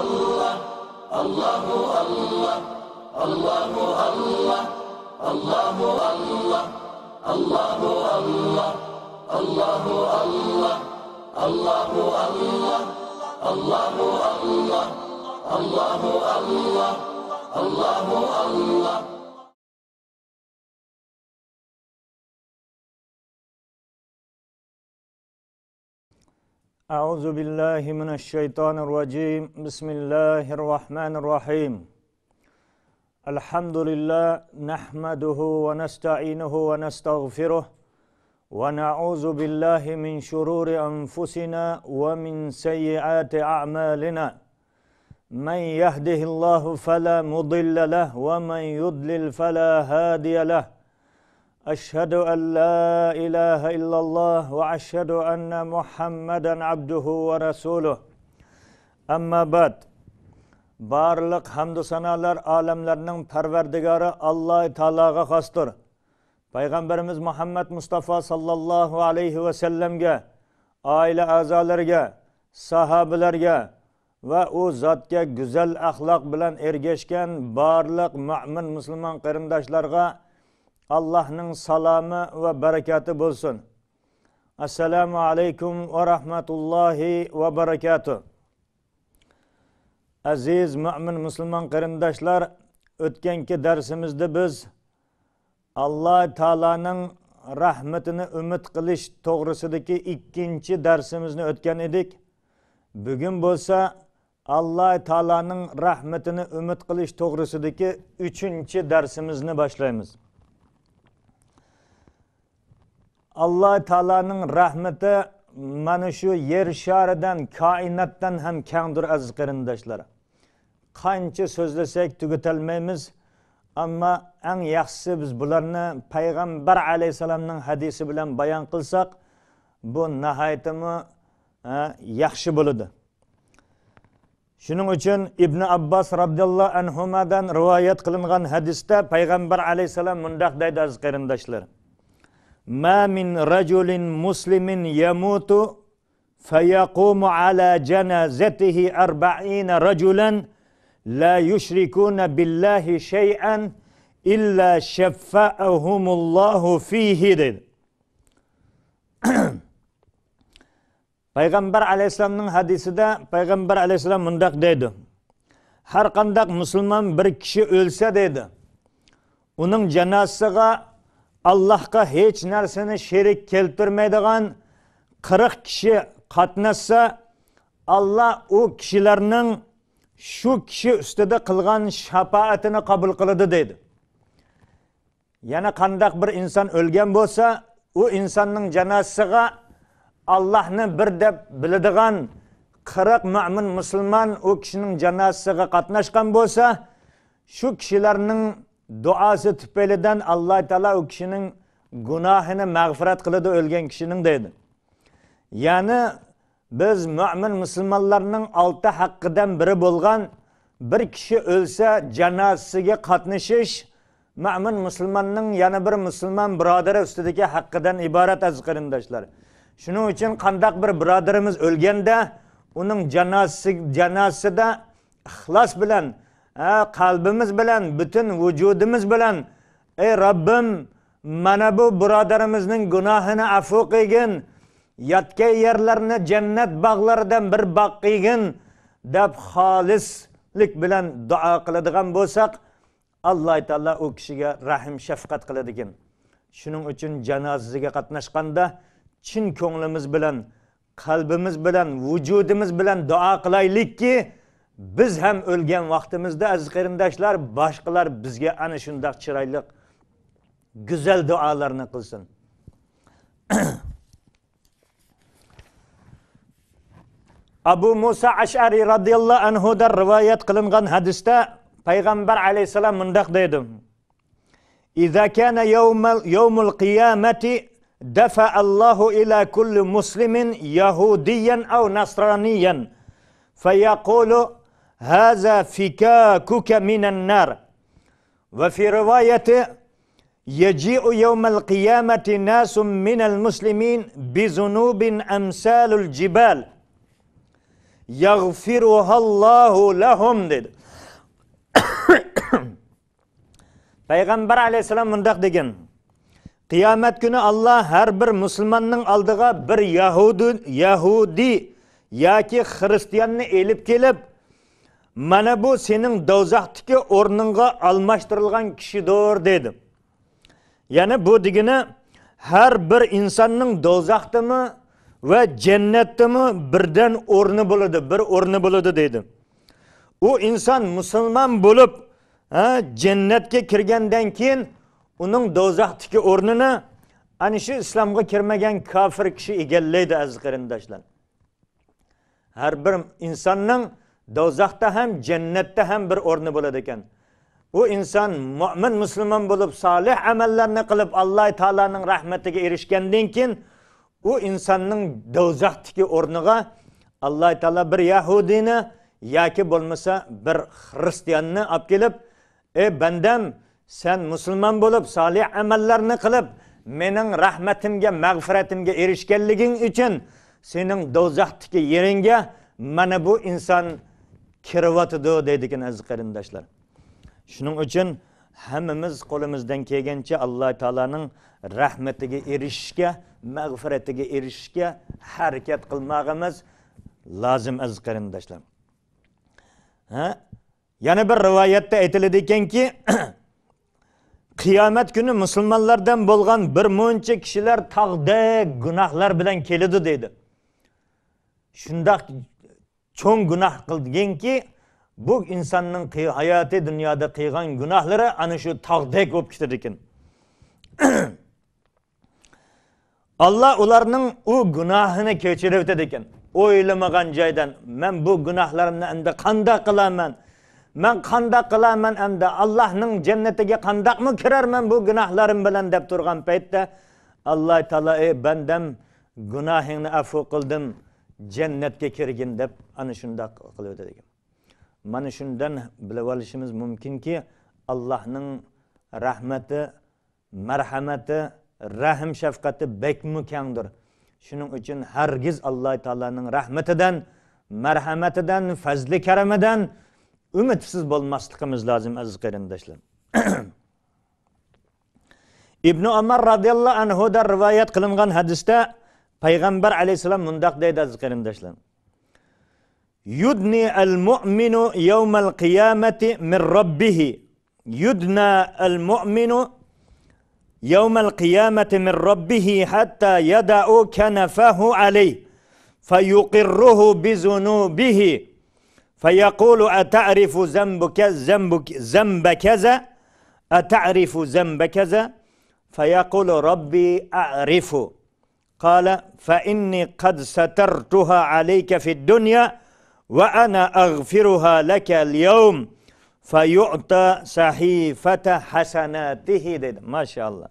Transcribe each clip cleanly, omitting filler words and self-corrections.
Allah, Allahu Allah, Allahu Allah, Allahu Allah, Allahu Allah, Allahu Allah, Allahu Allah, Allahu Allah, Allahu Allah, Allahu Allah. أعوذ بالله من الشيطان الرجيم بسم الله الرحمن الرحيم الحمد لله نحمده ونستعينه ونستغفره ونعوذ بالله من شرور أنفسنا ومن سيئات أعمالنا من يهده الله فلا مضل له ومن يضلل فلا هادي له أشهد أن لا إله إلا الله وأشهد أن محمدا عبده ورسوله أما بعد barliq hamdu sanolar olamlarning parvardigori Alloh taologa xosdir. Payg'ambarimiz Muhammad Mustafa sallallohu alayhi va sallamga, oila a'zolariga, sahobalarga va u zotga go'zal axloq bilan ergashgan barliq mu'min musulmon qarindoshlarga Allah'ның salomı ve bereketi bulsun. Assalamu alaikum ve rahmetullahi ve berekatuh. Aziz mümin Müslüman qarindoshlar, o'tganki darsimizda biz Allah Teala'nın rahmetini ümit qilish to'g'risidagi ikkinchi darsimizni o'tgan edik. Bugun bo'lsa Allah Teala'nın rahmetini ümit qilish to'g'risidagi uchinchi darsimizni boshlaymiz. Allah Teala'nın rahmeti mana shu yer sharidan, koinotdan ham kengdir aziz qarindoshlar. Qancha so'zlasak tugatalmaymiz, ammo eng yaxshisi biz bularni payg'ambar alayhisalomning hadisi bilan bayon qilsak, bu nihoyatimi yaxshi bo'ladi. Shuning uchun Ibn Abbas radhiyallohu anhudan rivoyat qilingan hadisda payg'ambar alayhisalom mundaq deydi aziz qarindoshlar: ما من رجل مسلم يموت فيقوم على جنازته 40 رجلا لا يشركون بالله شيئا إلا شفعهم الله فيه dedi. Peygamber aleyhisselamның hadisida Peygamber aleyhisselam mundaq deydi: har qandaq musulmon bir kishi o'lsa deydi, uning janozasiga Allah'a hiç narsani sherik keltirmaydigan 40 kishi qatnashsa, Allah o kishilarning shu kishi ustida qilgan shafaatini qabul qiladi deydi. Yana qandaq bir inson o'lgan bo'lsa, u insonning janozasiga Allah'ni bir deb biladigan 40 mu'min musulmon o kishining janozasiga qatnashgan bo'lsa, shu kishilarning duası tüpelinden Allah Teala o kişinin günahını mağfiret kılıdı ölgen kişinin deydi. Yani biz mümin Müslümanlarının 6 hakkıdan biri bulgan bir kişi ölse cenazesiga qatnashish mümin Müslümanның yana bir Müslüman birodari ustidagi hakkıdan ibaret aziz qarindoshlar. Shuning uchun qandaq bir birodarimiz o'lganda uning janozasida ixlos bilan qalbimiz bilan, bütün vücudumuz bilan ey Rabbim mana bu birodarimizning gunohini afv qilgin, yotgan yerlarini jannat bog'laridan bir bog' qilgin deb xolislik bilan duo qiladigan bo'lsak, Alloh taolo u kishiga rahim shafqat qiladi ekan. Shuning uchun janozasiga qatnashganda chin ko'nglimiz bilan, qalbimiz bilan, vücudumuz bilan duo qilaylikki, biz ham o'lgan vaqtimizda aziz qarindoshlar, boshqalar bizga ana shunday chiroyli go'zal duolarni qilsin. Abu Musa Ash'ari radhiyallohu anhudan rivoyat qilingan hadisda payg'ambar alayhisalom mundaq deydi: "Iza kana yawmul qiyamati dafa Allahu ila kulli muslimin yahudiyan aw nasraniyan fayaqulu هذا فكاكك من النار." وفي رواية يجيء يوم القيامة ناس من المسلمين بذنوب أمثال الجبال yagfiruhallahu lahum dedi. Peygamber aleyhisselam mundaq degan. Qiyomat kuni Allah her bir musulmonning oldiga bir Yahudi yoki Hristiyanni elib kelib, mana bu sening do'zaxdagi o'rningga almashtirilgan kishidir dedi. Yani bu degani her bir insonning do'zaxdami ve cennetdami birden o'rni bo'ladi, bir o'rni bo'ladi dedi. O inson musulmon bo'lib, jannatga kirgandan keyin uning do'zaxdagi o'rnini ana shu islomga kirmagan kafir kishi egallaydi aziz qarindoshlar. Har bir insonning do'zaxda ham jannatda ham bir o'rni bo'ladi ekan. O inson mu'min musulmon bo'lib solih amallarni qilib Alloh taolaning rahmatiga erishgandan keyin o insonning do'zaxdagi o'rniga Alloh taolo bir Yahudini yoki bo'lmasa bir Hristiyanni olib kelib, ey bandam, sen musulmon bo'lib solih amallarni qilib mening rahmatimga, mag'firatimga erishganliging uchun sening do'zaxdagi yeringga mana bu inson kiryotidi deydigan aziz qarindoshlar. Shuning uchun hammamiz qo'limizdan kelgancha Alloh taolaning rahmatiga erishishga, mag'firatiga erishishga harakat qilmog'imiz lozim aziz qarindoshlar. Yana bir rivoyatda aytiladi ekanki, qiyomat kuni musulmonlardan bo'lgan bir muncha kishilar tog'dek gunohlar bilan keladi dedi. Shundoq cho'ng gunoh qilganki, bu insonning hayoti dunyoda qilgan gunohlari ana shu tog'dek bo'lib ketadi ekan. Allah ularning u gunohini kechirib o'tadi ekan. O'ylamagan joydan men bu gunohlarimni endi qanday qilaman? Men qanday qilaman endi Allohning jannatiga qandaqmi kirarman bu gunohlarim bilan deb turgan paytda Alloh taolo ey bandam gunohingni afv qildim, jannatga kirgin deb ana shunday qilib o'tadi ekan. Mana shundan bilib olishimiz mumkinki Allohning rahmati, marhamati, rahim shafqati bekmi kengdir. Shuning uchun hargiz Alloh taolaning rahmatidan, marhamatidan, fazli karamidan umidsiz bo'lmasligimiz lozim aziz qarindoshlar. İbn Umar radhiyallohu anhu da rivoyat qilingan hadisda Payg'ambar alayhisalom mundaq deydi aziz qarindoshlar. Yudni al-mu'minu yawmal qiyamati min rabbih. Yudna al-mu'minu yawmal qiyamati min rabbih hatta yada'u kanafahu alayh fayuqirruhu bizunubihi. فيقول أتعرف ذنب كذا أتعرف ذنب كذا فيقول ربي أعرف قال فإني قد سترتها عليك في الدنيا وأنا أغفرها لك اليوم فيعطى صحيفة حسناته ما شاء الله.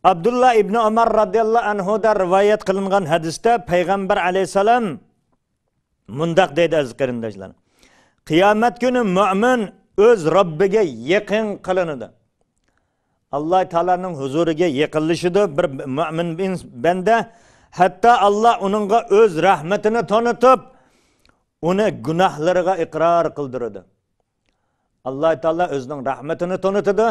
عبد الله ibn Umar radhiyallohu anhu da rivoyat qilingan hadisda Payg'ambar alayhisalom mundaq deydi aziz qarindoshlar. Qiyomat kuni mu'min o'z Robbiga yaqin qilinadi. Alloh taolaning huzuriga yaqinlashidi bir mu'min banda, hatto Alloh uningga o'z rahmatini tanitib, uni gunohlariga iqror qildiradi. Alloh taolo o'zining rahmatini tanitadi.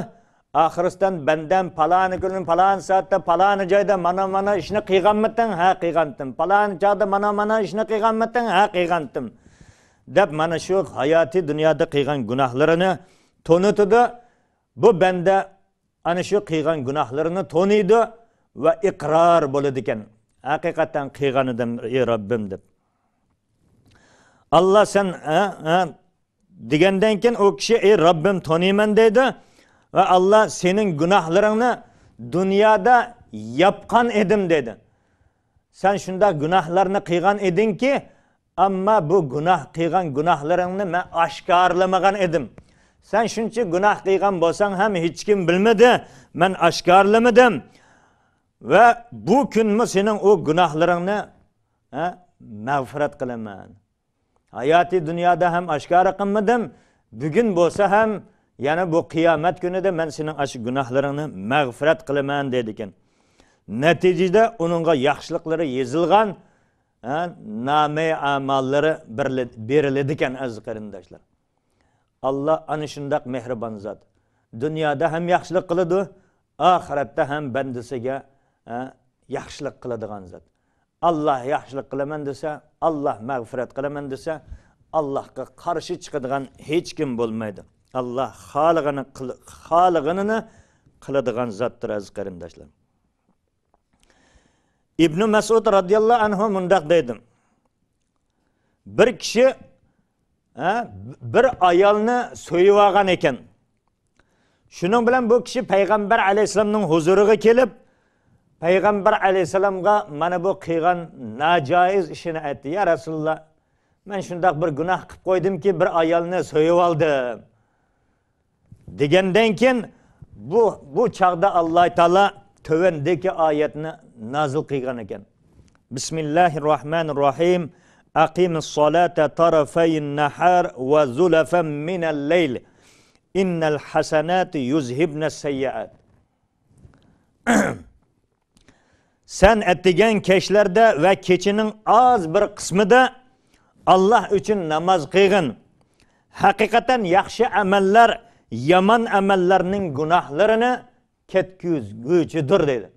Oxirisdan bandam palani kuni palani soatda palani joyda mana ishni qilganmisan? Ha, qilgandim. Palani joyda mana ishni qilganmisan? Ha, qilgandim. Deb mana shu hayoti dunyoda qilgan gunohlarini tanitadi. Bu banda ana shu qilgan gunohlarini taniydi va iqror bo'ladi ekan. Haqiqatan qilgan edim ey Robbim deb. Alloh sen degandan keyin o kishi ey Robbim taniyman deydi. Ve Allah senin günahlarını dünyada yapkan edim dedi. Sen şunda günahlarını kıygan edin ki ama bu kıygan günahlarını ben aşkarlamagan edim. Sen şunca günah kıygan bolsan hem hiç kim bilmedi, ben aşkarlamadım. Ve bu gün mü senin o günahlarını mağfiret kılaman. Hayati dünyada hem aşkar kılmadım, bugün bolsa hem yani bu kıyamet günü de ben senin aşk günahlarını mağfiret kılaman dediken. Neticede onunla yaxşılıkları yazılgan name amalları beriledi ekan aziz qarindoshlar. Allah ana shundaq mehribon zot. Dunyoda ham yaxshilik qiladi, oxiratda ham bandasiga yaxshilik qiladigan zot. Allah yaxshilik qilaman desa, Allah mag'firat qilaman desa, Allohga qarshi chiqadigan hech kim bo'lmaydi. Allah xolig'ini qiladigan zotdir aziz qarindoshlar. İbn Mas'ud radhiyallohu anhu mundaq deydi. Bir kishi bir ayolni so'yib olgan ekan. Shuning bilan bu kishi payg'ambar alayhisolamning huzuriga kelib, payg'ambar alayhisolamga mana bu qilgan nojoiz ishini aytdi. Ya Rasululloh, men shundaq bir gunoh qilib qo'ydimki, bir ayolni so'yib oldim. Degandan keyin bu chaqda Alloh taolo tövendeki ayetini nazil qilgan ekan. Bismillahirrahmanirrahim. Aqimis salata tarafayn nahar va zulafan minal layl. İnnel hasenati yuzhibne seyyiat. Sen ettigen keşlerde ve keçinin az bir kısmında Allah için namaz kılgın. Hakikaten yaxshi ameller yaman amellerinin günahlarını ketkizgüçüdür dedi.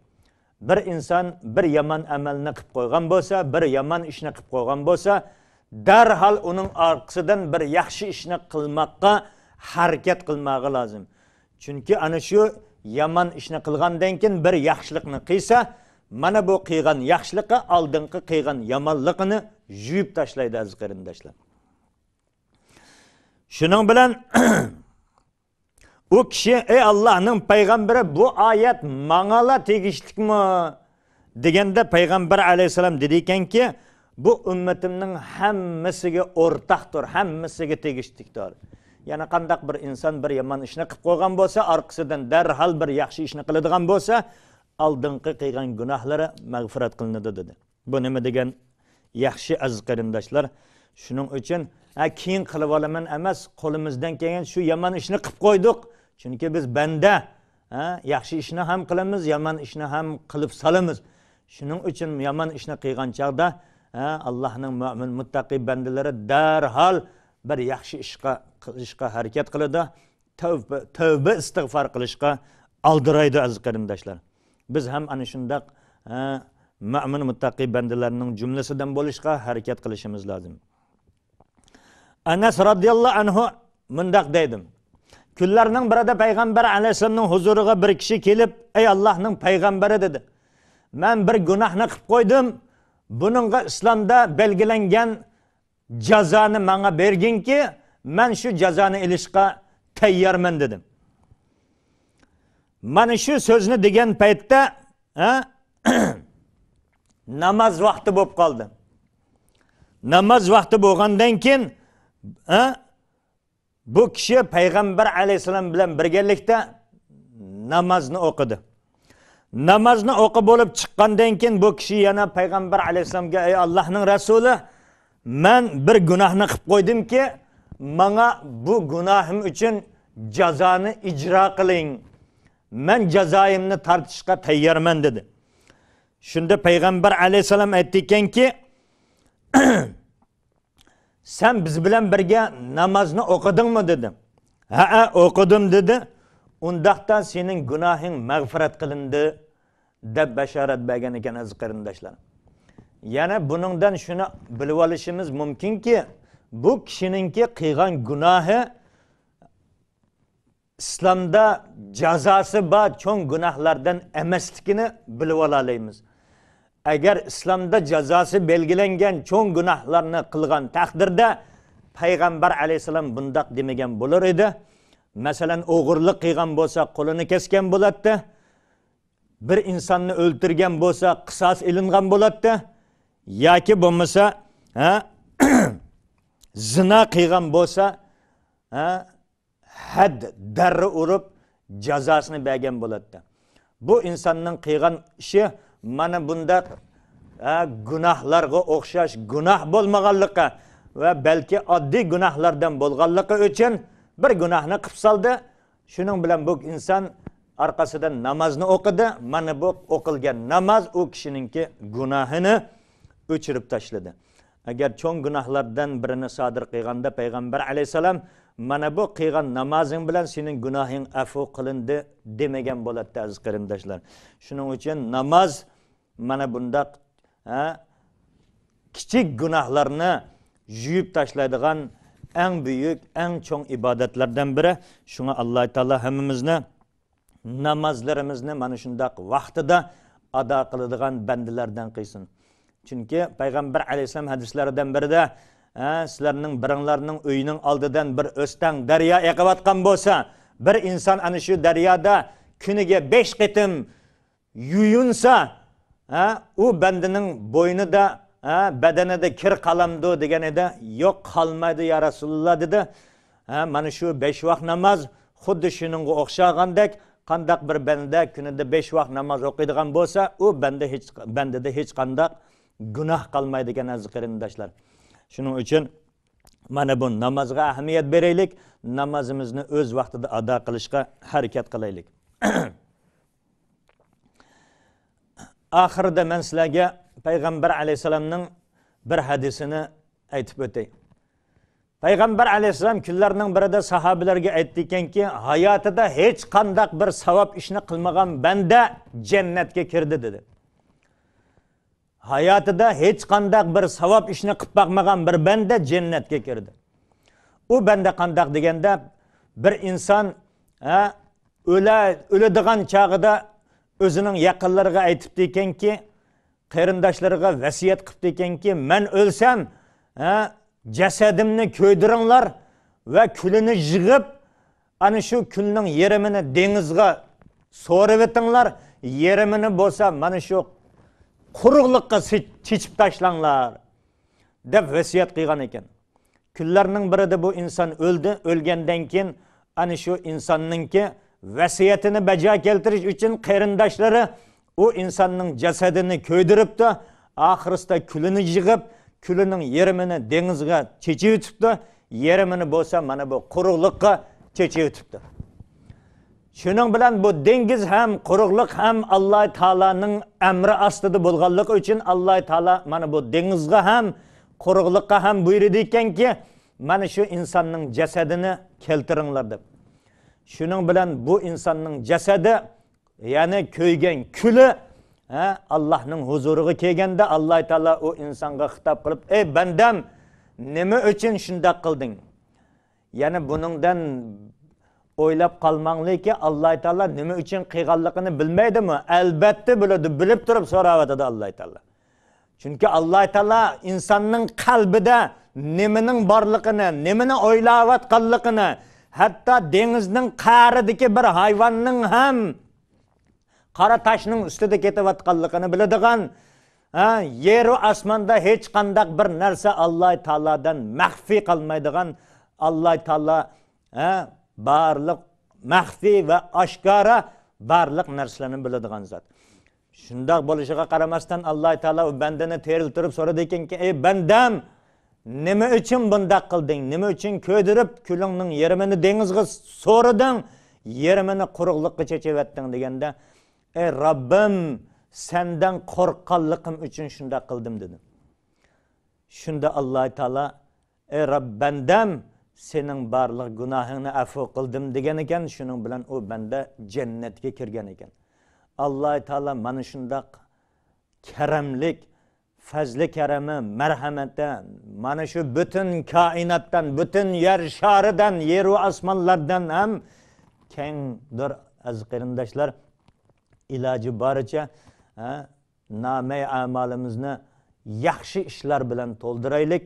Bir insan bir yaman amelini qilib qo'ygan bo'lsa, bir yaman ishni qilib qo'ygan bo'lsa, darhol uning orqasidan bir yaxshi ishni qilmoqqa harakat qilmog'i lozim. Chunki ana shu yaman ishni qilgandan keyin bir yaxshilikni qilsa, mana bu qilgan yaxshiliqqa oldingi qilgan yomonligini yuvib tashlaydi aziz qarindoshlar. Shuning bilan o kishi, ey Allohning payg'ambari, bu oyat mangala tegishlikmi deganda payg'ambar alayhisalom dedi ekanki, bu ummatimning hammasiga o'rtaqdir, hammasiga tegishlikdir. Yana qandaq bir inson bir yomon ishni qilib qo'ygan bo'lsa, orqasidan darhol bir yaxshi ishni qiladigan bo'lsa, oldingi qilgan gunohlari mag'firat qilinadi dedi. Bu nima degan yaxshi aziz qarindoshlar? Shuning uchun keyin qilib olaman emas, qo'limizdan kelgan shu yomon ishni qilib qo'ydik. Chunki biz banda, yaxshi ishni ham qilamiz, yomon ishni ham qilib solamiz. Shuning uchun yomon ishni qilgan chaqda Allohning mu'min muttaqi bandalari darhol bir yaxshi qilishga harakat qiladi, tavba istig'for qilishga aldiraydi aziz qarindoshlar. Biz ham ana shundaq mu'min muttaqi bandalarning jumlasidan bo'lishga harakat qilishimiz lozim. Anas radhiyallohu anhu mundaq deydi. Kunlarning birida payg'ambar alayhisolamning huzuriga bir kishi kelib, ey Allohning payg'ambari dedi. Men bir gunohni qilib qo'ydim. Buningga islomda belgilangan jazoni menga berginki, men shu jazoni ilishga tayyorman dedi. Mana shu so'zni degan paytda namoz vaqti bo'lib qoldi. Namoz vaqti bo'lgandan keyin bu kishi payg'ambar alayhisalom bilan birgalikda namozni o'qidi. Namozni o'qib bo'lib chiqqandan keyin bu kishi yana payg'ambar alayhisalomga, ey Allohning rasuli, men bir gunohni qilib qo'ydimki, menga bu gunohim uchun jazoni ijro qiling. Men jazoimni tortishga tayyorman dedi. Shunda payg'ambar alayhisalom aytdi ekanki, sen biz bilan birga namozni o'qidingmi dedi. Ha, o'qidim dedi. Undaqdan sening gunohing mag'firat qilindi deb bashorat bergan ekan aziz qarindoshlar. Yana buningdan shuni bilib olishimiz mumkinki, bu kishiningki qilgan gunohi islomda jazosi bor cho'ng gunohlardan emasligini bilib olamiz. Agar islomda jazosi belgilangan cho'ng gunohlarni qilgan taqdirda payg'ambar alayhisalom bundaq demagan bo'lar edi. Masalan, o'g'irlik qilgan bo'lsa, qo'lini kesgan bo'ladi. Bir insonni o'ldirgan bo'lsa, qisos ilingan bo'ladi. Yoki bo'lmasa, zina qilgan bo'lsa, had darri urib jazosini bergan bo'ladi. Bu insonning qilgan ishi mana bunda gunohlarga o'xshash gunoh bo'lmaganligi va balki oddiy gunohlardan bo'lganligi uchun bir gunohni qilib soldi. Shuning bilan bu inson orqasidan namozni o'qidi. Mana bu o'qilgan namoz u kishiningki gunohini o'chirib tashladi. Agar cho'ng gunohlardan birini sodir qilganda payg'ambar alayhisalom mana bu qilgan namozing bilan sening gunohing afv qilindi demagan bo'ladi aziz qarindoshlar. Shuning uchun namoz mana bundaq kichik gunohlarni yuyib tashlaydigan eng büyük, eng cho'ng ibodatlardan biri. Shunga Alloh taolo hammamizni namozlarimizni mana shundaq vaqtida ado qiladigan bandalardan qilsin. Chunki payg'ambar alayhisalom hadislaridan birida sizlarning biringlarning uyining oldidan bir o'stang daryo oqayotgan bo'lsa, bir inson ana shu daryoda kuniga 5 qitim yuyunsa, u bandaning bo'ynida badanida kir qalamdi degan edi. Yo'q, qolmaydi ya Rasululloh dedi. Mana shu 5 vaqt namoz xuddi shuningga o'xshagandek, qandaq bir banda kunida 5 vaqt namoz o'qiydigan bo'lsa, u bandada hech qanday gunoh qolmaydi ekan aziz qarindoshlar. Shuning uchun mana bu namozga ahamiyat beraylik, namozimizni o'z vaqtida ado qilishga harakat qilaylik. Oxirida men sizlarga payg'ambar alayhisalomning bir hadisini aytib o'tay. Payg'ambar alayhisalom kunlarning birida sahobalarga aytdi ekanki, hayotida hech qanday bir savob ishni qilmagan banda jannatga kirdi dedi. Hayotida hech qanday bir savob ishni qilib boqmagan bir banda jannatga kirdi. U banda qanday deganda, bir inson o'ladigan chog'ida o'zining yaqinlariga aytibdi ekanki, qarindoshlariga vasiyat qilibdi ekanki, men o'lsam, jasadimni ko'ydiringlar va kulini yig'ib, ana shu kulning yerimini dengizga so'rib etinglar, yerimini bo'lsa mana shu quruqlikqa chechib tashlanglar deb vasiyat qilgan ekan. Kunlarning birida bu inson o'ldi. O'lgandan keyin ana shu insonningki vasiyatini bajo keltirish uchun qarindoshlari u insonning jasadini ko'ydiribdi, oxirisida kulini yig'ib, kulining yerimini dengizga chechib o'tibdi, yerimini bo'lsa mana bu quruqlikqa chechib o'tibdi. Shuning bilan bu dengiz ham, quruqlik ham Alloh taolaning amri ostida bo'lganligi uchun Alloh taolo mana bu dengizga ham, quruqlikqa ham buyurdi ekanki, mana shu insonning jasadini keltiringlar deb. Shuning bilan bu insonning jasadi, ya'ni ko'ygan kuli Allohning huzuriga kelganda Alloh taolo u insonga xitob qilib, "Ey bandam, nima uchun shunday qilding?" Ya'ni buningdan o'ylab qolmanglarki, Alloh taolo nima uchun qilganligini bilmaydimi? Albatta biladi, bilib turib so'rayotadi Alloh taolo. Chunki Alloh taolo insonning qalbida nimaning borligini, nimani o'ylayotganligini, hatto dengizning qa'ridagi bir hayvonning ham qora toshning ustida ketayotganligini biladigan, yer va osmonda hech qanday bir narsa Alloh taolodan maxfiy qolmaydigan, Alloh taolo barliq maxfiy va oshkora barliq narsalarni biladigan zot. Shundoq bo'lishiga qaramasdan Alloh taolo u bandani teriltirib so'radi ekanki, "Ey bandam, nima uchun bunday qilding? Nima uchun ko'ydirib kulingning yerimini dengizga so'rading, yerimini quruqlikqa chechib etding?" deganda, "Ey Rabbim, sendan qo'rqqanligim uchun shunday qildim" dedi. Shunda Alloh taolo, "Ey Rabb, bandam, sening barliq gunohingni afv qildim" degan ekan. Shuning bilan u banda jannatga kirgan ekan. Alloh taolo mana shunday karamlik, fazli karami, marhamati mana shu butun koinotdan, butun yer sharidan, yer va osmonlardan ham kengdir aziz qarindoshlar. Iloji boricha namay amalimizni yaxshi ishlar bilan to'ldiraylik.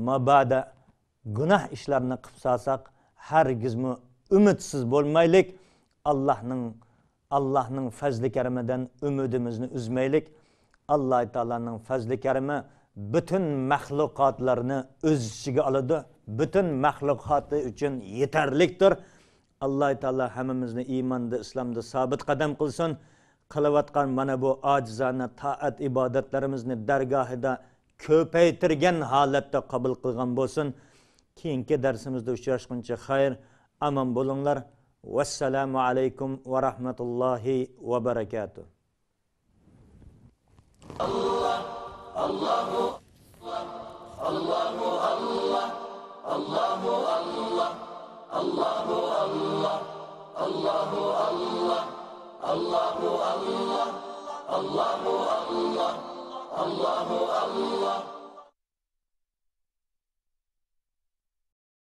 Mabada gunoh ishlarni qilib solsak, hargizmi umidsiz bo'lmaylik. Allohning fazli karamidan umidimizni uzmaylik. Alloh taolaning fazli karami bütün mahluqotlarni o'z ichiga oladi. Bütün mahluqoti uchun yetarlikdir. Alloh taolo hammamizni iymonda, islomda sabit qadam qilsin. Qilayotgan mana bu ojizona toat ibodatlarimizni dargohida ko'paytirgan holatda qabul qilgan bo'lsin. Keyingi darsimizda uchrashguncha xayr, omon bo'linglar. Vassalamu alaykum va rahmatullohi va barakatuh. Allah Allahu Allahu Allah Allahu Allah Allahu Allah Allahu Allah Allahu Allah Allahu Allah Allahu Allah